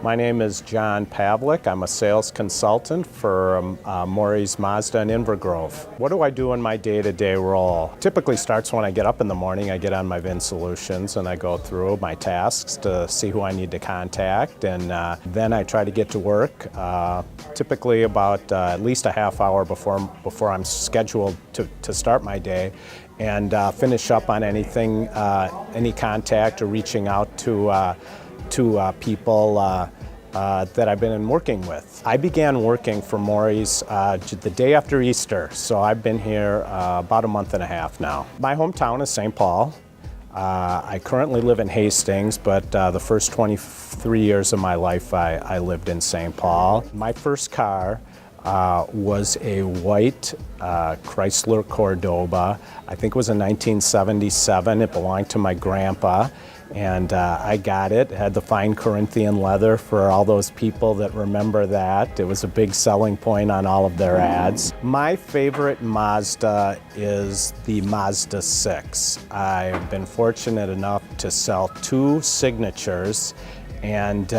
My name is John Pavlik. I'm a sales consultant for Morrie's Mazda in Inver. What do I do in my day-to-day role? Typically starts when I get up in the morning. I get on my VIN solutions and I go through my tasks to see who I need to contact, and then I try to get to work, typically about at least a half hour before I'm scheduled to start my day, and finish up on anything, any contact or reaching out to people that I've been working with. I began working for Morrie's the day after Easter, so I've been here about a month and a half now. My hometown is St. Paul. I currently live in Hastings, but the first 23 years of my life I lived in St. Paul. My first car was a white Chrysler Cordoba. I think it was in 1977. It belonged to my grandpa, and I got it. It had the fine Corinthian leather for all those people that remember that. It was a big selling point on all of their ads. My favorite Mazda is the Mazda 6. I've been fortunate enough to sell 2 signatures, and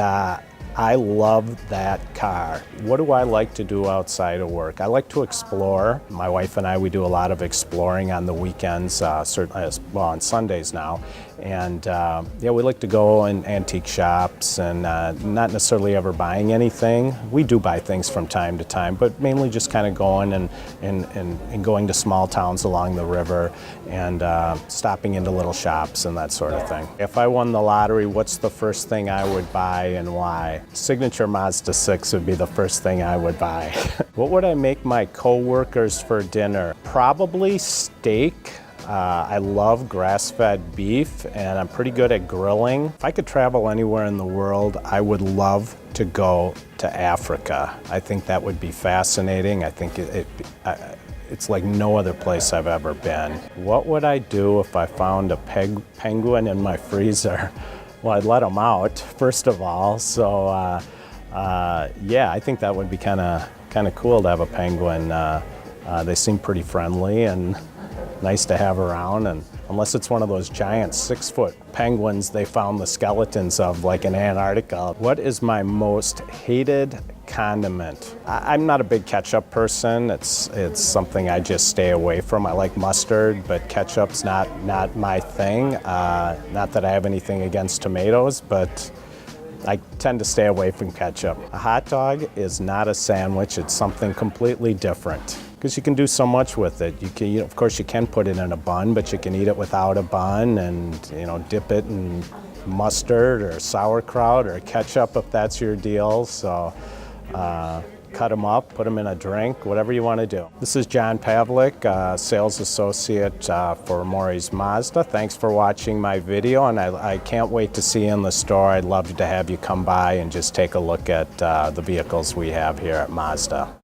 I love that car. What do I like to do outside of work? I like to explore. My wife and I, we do a lot of exploring on the weekends, certainly, well, on Sundays now. And yeah, we like to go in antique shops and not necessarily ever buying anything. We do buy things from time to time, but mainly just kind of going and going to small towns along the river and stopping into little shops and that sort of thing. If I won the lottery, what's the first thing I would buy and why? Signature Mazda 6 would be the first thing I would buy. What would I make my co-workers for dinner? Probably steak. I love grass-fed beef, and I'm pretty good at grilling. If I could travel anywhere in the world, I would love to go to Africa. I think that would be fascinating. I think it's like no other place I've ever been. What would I do if I found a penguin in my freezer? Well, I'd let them out, first of all. So, yeah, I think that would be kind of cool to have a penguin. They seem pretty friendly and nice to have around, and unless it's one of those giant 6-foot penguins they found the skeletons of, like in Antarctica. What is my most hated condiment? I'm not a big ketchup person. It's something I just stay away from. I like mustard, but ketchup's not my thing. Not that I have anything against tomatoes, but I tend to stay away from ketchup. A hot dog is not a sandwich. It's something completely different, because you can do so much with it. You can, of course, you can put it in a bun, but you can eat it without a bun, and dip it in mustard or sauerkraut or ketchup if that's your deal. So cut them up, put them in a drink, whatever you want to do. This is John Pavlik, sales associate for Morrie's Mazda. Thanks for watching my video, and I can't wait to see you in the store. I'd love to have you come by and just take a look at the vehicles we have here at Mazda.